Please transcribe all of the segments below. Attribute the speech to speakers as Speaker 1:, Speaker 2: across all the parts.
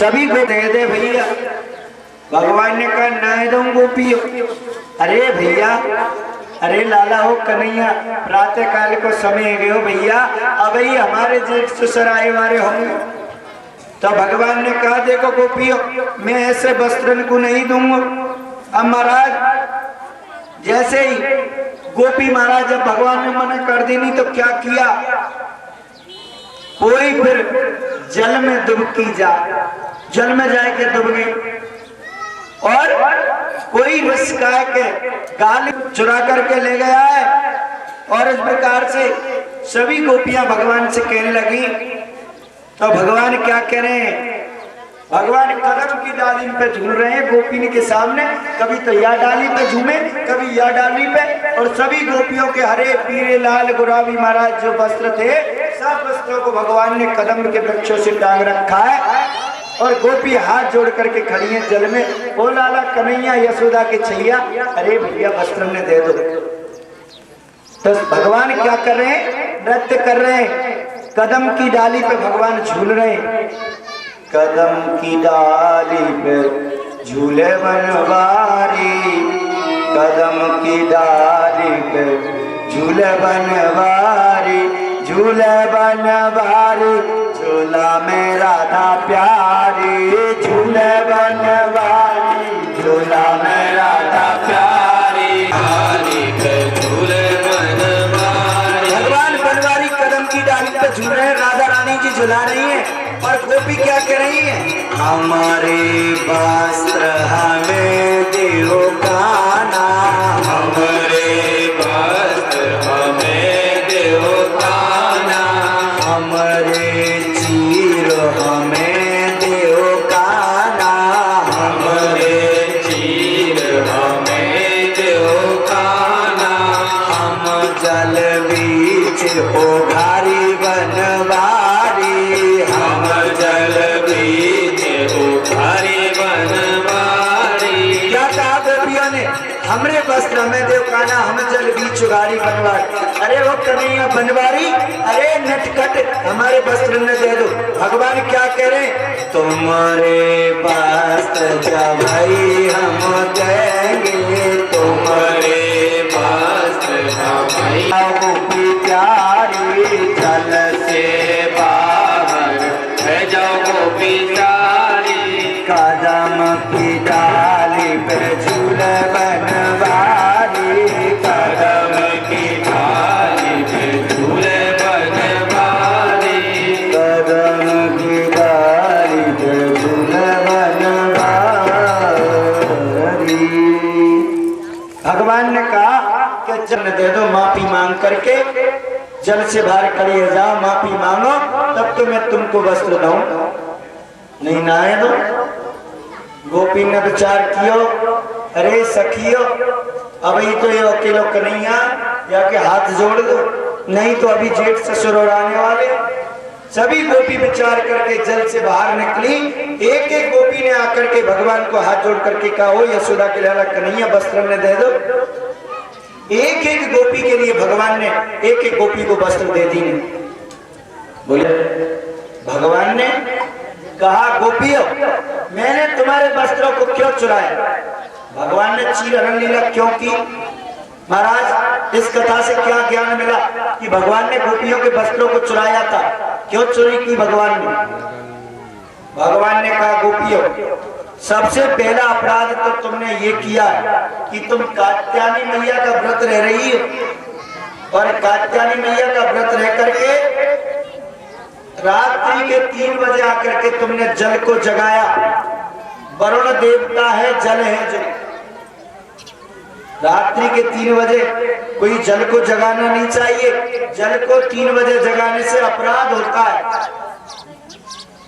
Speaker 1: सभी को दे दे भैया। भगवान ने कहा ना दूं गोपियों। अरे भैया, अरे लाला हो कन्हैया, प्रातः काल को समय गयो भैया, अब ही हमारे जेठ ससुर आए वाले होंगे। तो भगवान ने कहा देखो गोपियों, मैं ऐसे वस्त्र को नहीं दूंगा। अब महाराज जैसे ही गोपी महाराज जब भगवान ने मना कर दी नहीं तो क्या किया, कोई फिर जल में डुबकी जा, जल में जाके डूब गई और कोई रिस्क के गाली चुरा करके ले गया है। और इस प्रकार से सभी गोपियां भगवान से कहने लगी। तो भगवान क्या कह रहे हैं, भगवान कदम की डाली पे झूल रहे हैं गोपिनी के सामने, कभी तो या डाली पे झूमे कभी या डाली पे, और सभी गोपियों के हरे पीले लाल गुलाबी महाराज जो वस्त्र थे सब वस्त्रों को भगवान ने कदम के वृक्षों से टांग रखा है। और गोपी हाथ जोड़ करके खड़ी है जल में। ओ लाला कन्हैया यशोदा के छैया, अरे भैया वस्त्र में दे दो। तो भगवान क्या कर रहे हैं, नृत्य कर रहे हैं, कदम की डाली पे भगवान झूल रहे हैं। कदम की डाली पे झूले बनवारी, कदम की डाली पे झूले बनवारी, झूले बनवारी झूला में राधा प्यारी, झूले बनवारी झूला में राधा प्यारी, झूले बनवारी। भगवान बनवारी कदम की डाली पे झूल रहे हैं, राधा रानी जी झुला रही है। और गोपी क्या कह रही है, हमारे वस्त्र हमें देहो काना, हमारे वस्त्र हमें देहो काना, हमारे चीर हमें देहो काना, हमारे चीर हमें देहो काना, हम जल बीच उघारी बनवारी, हम जल बीच उघारी बनवारी। क्या कहा गोपियों ने, हमरे वस्त्र में देव काना, हम जल बीच उघारी बनवारी। अरे वो कन्हैया बनवारी, अरे नटखट हमारे वस्त्र में दे दो। भगवान क्या कह रहे, तुम्हारे वस्त्र जब भाई हम देंगे, तुम्हारे वस्त्र जब भाई गोपी प्यारी जल से बाहर है जाओ गोपी प्यारी, कदम की डाली पे झूल बनवारी, कदम की डाली पे झूल बनवारी, कदम की डाली पे झूल बनवारी। भगवान ने कहा कि जल दे दो, माफी मांग करके जल से बाहर खड़ी हो जाओ, माफी मांगो तब तो मैं तुमको वस्त्र दूं, नहीं नहाए दो। गोपी ने विचार कियो, अरे सखियो अभी तो ये अकेलो कन्हैया जाके हाथ जोड़ दो, नहीं तो अभी जेठ ससुर और आने वाले। सभी गोपी विचार करके जल से बाहर निकली। एक एक गोपी ने आकर के भगवान को हाथ जोड़ करके कहा, ओ यशोदा के लाला कन्हैया वस्त्र में दे दो। एक एक गोपी के लिए भगवान ने एक एक गोपी को वस्त्र दे दी। बोले भगवान ने कहा, गोपियों मैंने तुम्हारे वस्त्रों को क्यों चुराया। भगवान ने चीर हरण लीला क्यों की। महाराज इस कथा से क्या ज्ञान मिला कि भगवान ने गोपियों के वस्त्रों को चुराया था, क्यों चोरी की भगवान ने। भगवान ने कहा, गोपियों सबसे पहला अपराध तो तुमने ये किया कि तुम कात्यायनी मैया का व्रत रह रही हो, और कात्यायनी मैया का व्रत रह करके रात्रि के 3 बजे आकर के तुमने जल को जगाया। वरुण देवता है, जल है जो। रात्रि के 3 बजे कोई जल को जगाना नहीं चाहिए। जल को 3 बजे जगाने से अपराध होता है।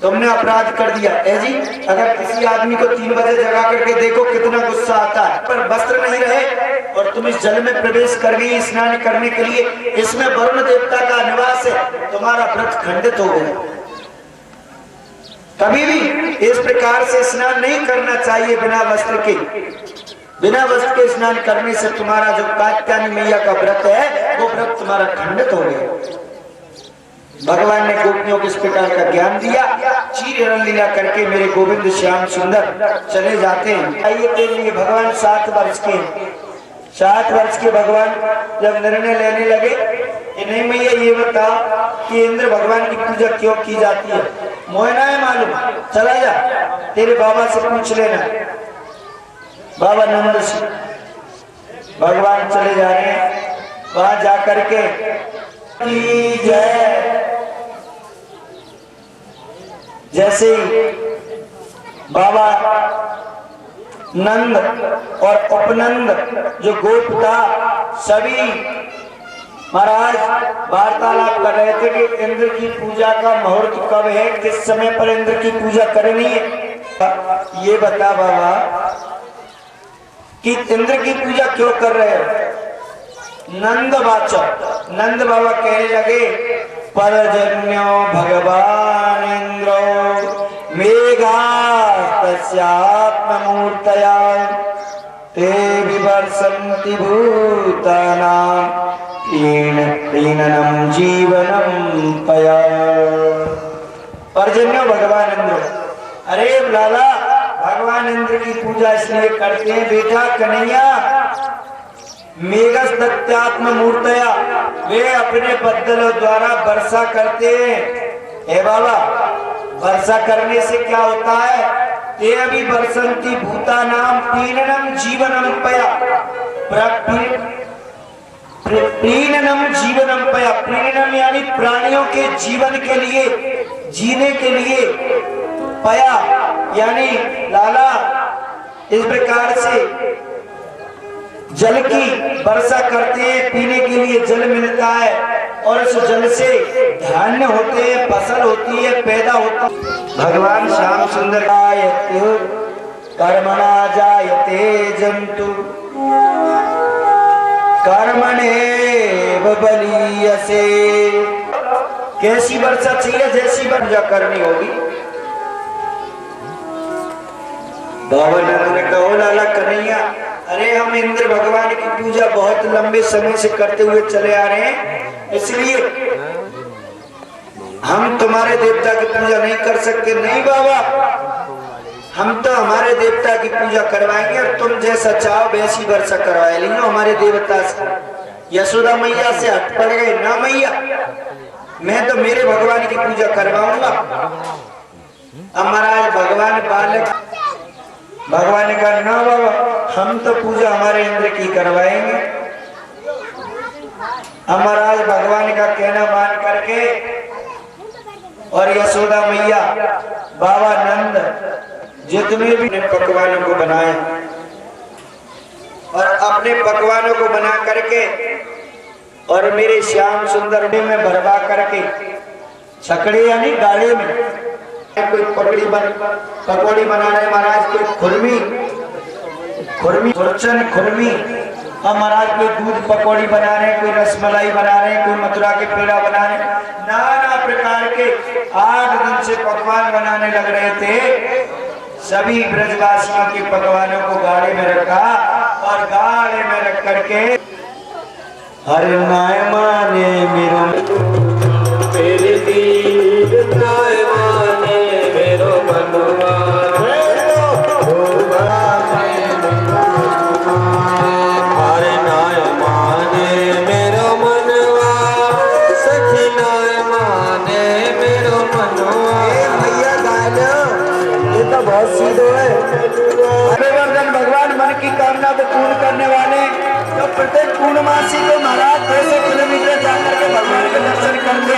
Speaker 1: तुमने अपराध कर दिया है जी। अगर किसी आदमी को 3 बजे जगा करके देखो कितना गुस्सा आता है, पर वस्त्र नहीं रहे और तुम इस जल में प्रवेश कर गई स्नान करने के लिए, इसमें वरुण देवता का निवास है, तुम्हारा व्रत खंडित हो गया। कभी भी इस प्रकार से स्नान नहीं करना चाहिए बिना वस्त्र के। बिना वस्त्र के स्नान करने से तुम्हारा जो कात्यायनी मैया का व्रत है वो व्रत तुम्हारा खंडित हो गया। भगवान ने गोपियों को इस प्रकार का ज्ञान दिया। चीर लीला करके मेरे गोविंद श्याम सुंदर चले जाते हैं। आइए के लिए भगवान 7 वर्ष के 7 वर्ष के भगवान जब निर्णय लेने लगे कि नहीं मैया ये बता कि इंद्र भगवान की पूजा क्यों की जाती है, मोहना है मालूम, चला जा तेरे बाबा से पूछ लेना। बाबा नंद से भगवान चले जा रहे हैं, वहां जाकर के जय जैसे ही बाबा नंद और उपनंद जो गोप था सभी महाराज वार्तालाप कर रहे थे कि इंद्र की पूजा का मुहूर्त कब है, किस समय पर इंद्र की पूजा करनी है। ये बता बाबा कि इंद्र की पूजा क्यों कर रहे हो। नंद बाबा कहने लगे परजन्यो भगवान इंद्रो मेघा तस्यात्ममूर्तया ते विवर्षन्ति भूतानां प्रीणनं जीवनं पया। परजन्यो भगवान इंद्र, अरे लाला भगवान इंद्र की पूजा इसलिए करते हैं बेटा कन्हैया, मेघस्त्यात्म मूर्तया वे अपने बदलों द्वारा वर्षा करते हैं। हे बाबा वर्षा करने से क्या होता है, ते अभी वर्षंती भूतानाम प्रीणनम जीवनम पया। प्रीणनम जीवनम पया, प्रीणनम यानी प्राणियों के जीवन के लिए, जीने के लिए, पया यानी लाला इस प्रकार से जल की वर्षा करते हैं, पीने के लिए जल मिलता है और उस जल से धान्य होते हैं, फसल होती है, पैदा होता है। भगवान श्याम सुंदर कर्मणा जायते जंतु कर्मणेव बलीयसे। कैसी वर्षा चाहिए, जैसी वर्षा करनी होगी। बाबा ने कहो लाला कन्हैया, अरे हम इंद्र भगवान की पूजा बहुत लंबे समय से करते हुए चले आ रहे हैं, इसलिए हम तुम्हारे देवता की पूजा नहीं कर सकते। नहीं बाबा, हम तो हमारे देवता की पूजा करवाएंगे और तुम जैसा चाहो वैसी वर्षा करवाए लेंगे हमारे देवता से। यशोदा मैया से हट पड़ गए ना मैया, मैं तो मेरे भगवान की पूजा करवाऊंगा। अब महाराज भगवान बालक, भगवान ने कहा ना बाबा हम तो पूजा हमारे इंद्र की करवाएंगे। महाराज भगवान का कहना मान करके और यशोदा मैया बाबा नंद जितने भी पकवानों को बनाए और अपने पकवानों को बना करके और मेरे श्याम सुंदर में भरवा करके छकड़े यानी गाड़े में कोई पकौड़ी बना रहे महाराज, कोई खुरमी खुरमी और महाराज कोई दूध पकौड़ी बना रहे, कोई रसमलाई बना रहे, कोई मथुरा के पेड़ा बना रहे, नाना प्रकार के 8 दिन से पकवान बनाने लग रहे थे। सभी ब्रजवासियों के पकवानों को गाड़े में रखा और गाड़े में रख करके हरे नाय माने मेरो तेरे दीद नाय माने मेरो मनवा भगवान मन की कामना को पूर्ण करने वाले तो प्रत्येक पूर्णमासी को महाराज 200 किलोमीटर जाकर के भगवान के दर्शन करते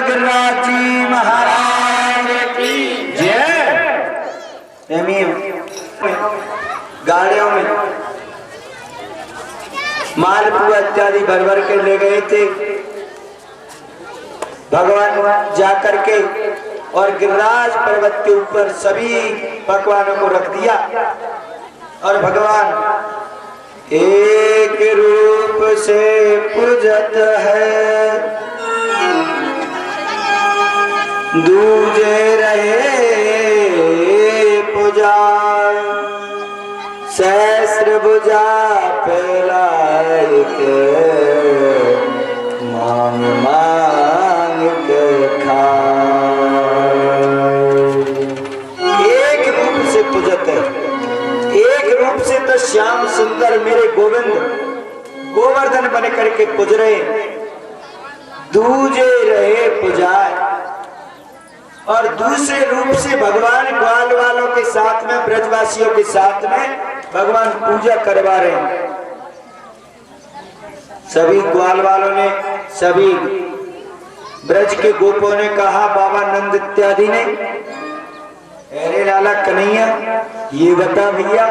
Speaker 1: गिरिराज जी महाराज की जय। गाड़ियों में मालपुआ इत्यादि भर भर के ले गए थे भगवान जाकर के, और गिरिराज पर्वत के ऊपर सभी पकवानों को रख दिया। और भगवान एक रूप से पूजत है, दूजे रहे पूजा, सहस्र भुजा फैलाए के मांग मांग के खाए। एक रूप से पूजत है, एक रूप से तो श्याम सुंदर मेरे गोविंद गोवर्धन बन करके पूज रहे, दूजे रहे पुजाए। और दूसरे रूप से भगवान ग्वाल वालों के साथ में, ब्रजवासियों के साथ में भगवान पूजा करवा रहे हैं। सभी ग्वाल वालों ने, सभी ब्रज के गोपों ने कहा, बाबा नंद इत्यादि ने, अरे लाला कन्हैया ये बता भैया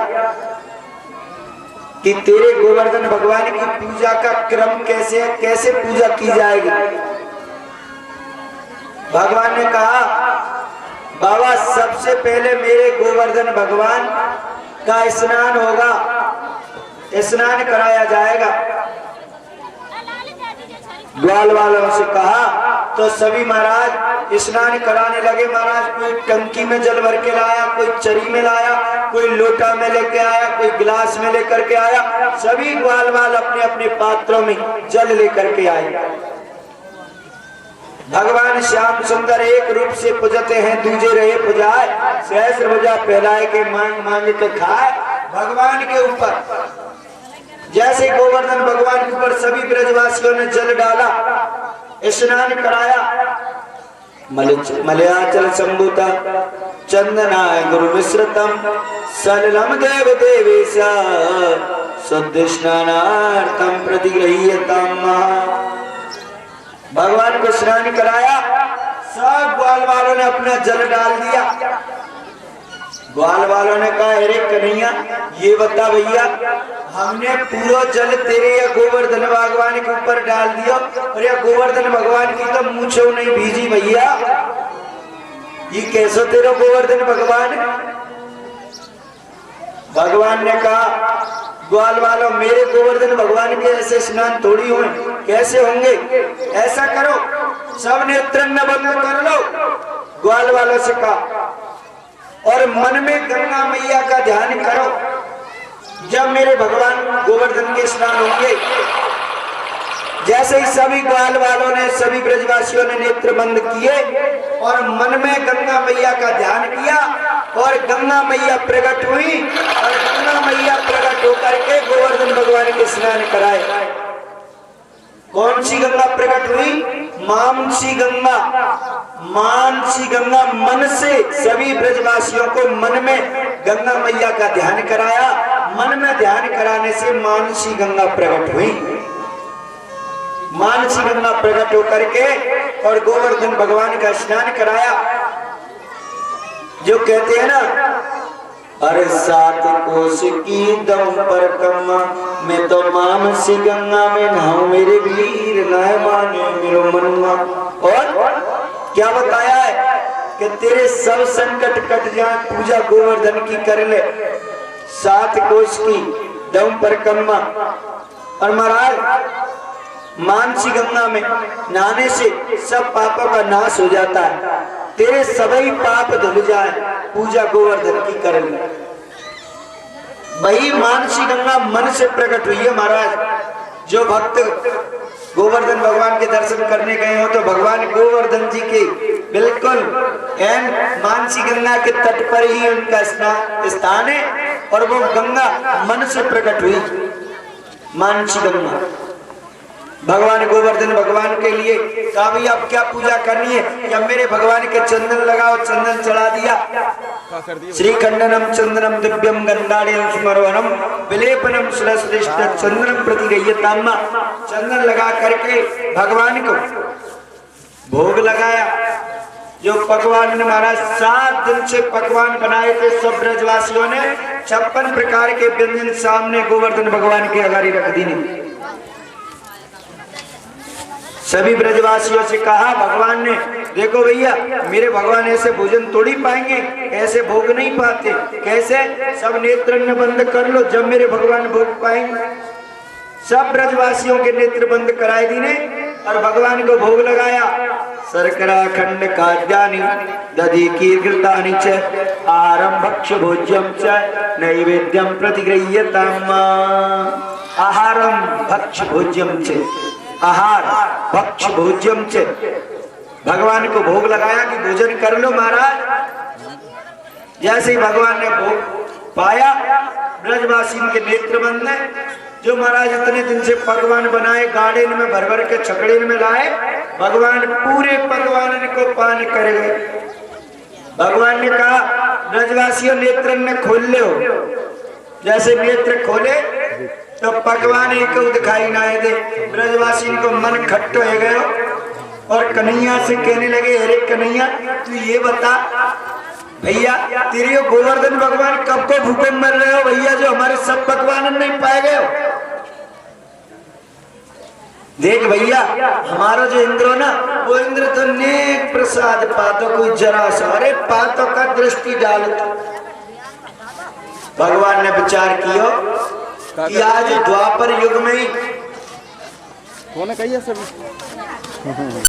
Speaker 1: कि तेरे गोवर्धन भगवान की पूजा का क्रम कैसे है, कैसे पूजा की जाएगी। भगवान ने कहा, बाबा सबसे पहले मेरे गोवर्धन भगवान का स्नान होगा, स्नान कराया जाएगा। ग्वाल वालों से कहा तो सभी महाराज स्नान कराने लगे। महाराज कोई टंकी में जल भर के लाया, कोई चरी में लाया, कोई लोटा में लेके आया, कोई गिलास में लेकर के आया। सभी ग्वाल वाल अपने अपने पात्रों में जल लेकर के आए। भगवान श्याम सुंदर एक रूप से पूजते हैं, दूजे रहे पुजाए, सहस्र भुजा फैलाए के मांग मांग के खाए। भगवान के ऊपर जैसे गोवर्धन भगवान के ऊपर सभी ब्रजवासियों ने जल डाला, स्नान कराया। मलयाचल संभूता चंदनाय गुरु मिश्रतम सलिलम देव देवेशा शुद्ध स्नानार्थम प्रतिगृह्यताम। भगवान को स्नान कराया, सब ग्वाल वालों ने अपना जल डाल दिया। ग्वाल वालों ने कहा, अरे कन्हैया ये बता भैया, हमने पूरा जल तेरे या गोवर्धन भगवान के ऊपर डाल दिया, और या गोवर्धन भगवान की तो मूंछों नहीं भीजी भैया, ये कैसे तेरा गोवर्धन भगवान। भगवान ने कहा, ग्वाल वालों मेरे गोवर्धन भगवान के ऐसे स्नान थोड़ी हों, कैसे होंगे। ऐसा करो सब नेत्र बंद कर लो। ग्वाल वालों से कहा, और मन में गंगा मैया का ध्यान करो। जब मेरे भगवान गोवर्धन के स्नान होंगे, जैसे ही सभी ग्वाल वालों ने, सभी ब्रजवासियों ने नेत्र बंद किए और मन में गंगा मैया का ध्यान किया, और गंगा मैया प्रकट हुई, और गंगा मैया प्रकट होकर के गोवर्धन भगवान के स्नान कराए। कौन सी गंगा प्रकट हुई? मानसी गंगा। मानसी गंगा मन से सभी ब्रजवासियों को मन में गंगा मैया का ध्यान कराया। मन में ध्यान कराने से मानसी गंगा प्रकट हुई। मानसी गंगा प्रकट होकर के और गोवर्धन भगवान का स्नान कराया। जो कहते हैं ना, अरे 7 कोस की दम पर कमा, मैं तो मानसी गंगा में नहाऊं मेरे वीर, न माने मेरो मनुआ। और क्या बताया है कि तेरे सब संकट कट जाए, पूजा गोवर्धन की कर ले। 7 कोस की दम पर कमा। और महाराज मानसी गंगा में नहाने से सब पापों का नाश हो जाता है, तेरे सभी पाप धुल जाए, पूजा गोवर्धन की कर ले। वही मानसी गंगा मन से प्रकट हुई है महाराज। जो भक्त गोवर्धन भगवान के दर्शन करने गए हो तो भगवान गोवर्धन जी के बिल्कुल मानसी गंगा के तट पर ही उनका स्थान है, और वो गंगा मन से प्रकट हुई। मानसी गंगा भगवान गोवर्धन भगवान के लिए कहा, भाई आप क्या पूजा करनी है? या मेरे भगवान के चंदन लगाओ, चंदन चढ़ा दिया। श्री खंडनम चंदनम दिव्यम गंधाढ़ स्मरोहनम विलेपनम श्रेष्ठ चंदनम प्रतिगृह्यताम। चंदन लगा करके भगवान को भोग लगाया। जो पकवान ने महाराज 7 दिन से पकवान बनाए थे सब ब्रजवासियों ने, 56 प्रकार के व्यंजन सामने गोवर्धन भगवान की अगाड़ी रख दी ने। सभी ब्रजवासियों से कहा, भगवान ने देखो भैया मेरे भगवान ऐसे भोजन तोड़ ही पाएंगे, ऐसे भोग नहीं पाते, कैसे? सब नेत्र बंद कर लो, जब मेरे भगवान भोग पाएंगे। सब ब्रजवासियों के नेत्र बंद कराए दी ने और भगवान को भोग लगाया। शर्करा खंड खाद्यानि दधि कीर्घृतानि च आहारं भक्ष भोज्यं च नैवेद्यं प्रतिगृह्यताम्। आहारं भक्ष भोज्यं च, आहार भक्ष भोज्यम च, भगवान को भोग लगाया कि भोजन कर लो महाराज। जैसे ही भगवान ने भोग पाया, ब्रजवासी के नेत्र बंद है। जो महाराज इतने दिन से पकवान बनाए गाड़े में भर भर के छकड़े में लाए, भगवान पूरे पकवान को पान कर गए। भगवान ने कहा, ब्रजवासियों नेत्र ने खोल ले हो। जैसे नेत्र खोले तो पकवान एक दिखाई ना दे। ब्रजवासी को मन खट्ट हो गए और कन्हैया से कहने लगे, अरे कन्हैया तू ये बता भैया, तेरे गोवर्धन भगवान कब को भूखे मर रहे हो भैया, जो हमारे सब पकवान नहीं पाए गए हो। देख भैया हमारा जो इंद्र ना, वो इंद्र तो नेक प्रसाद पातो कोई जरा सा, अरे पातो का दृष्टि डाल। भगवान ने विचार किया कि आज द्वापर युग में ही
Speaker 2: कौन है सभी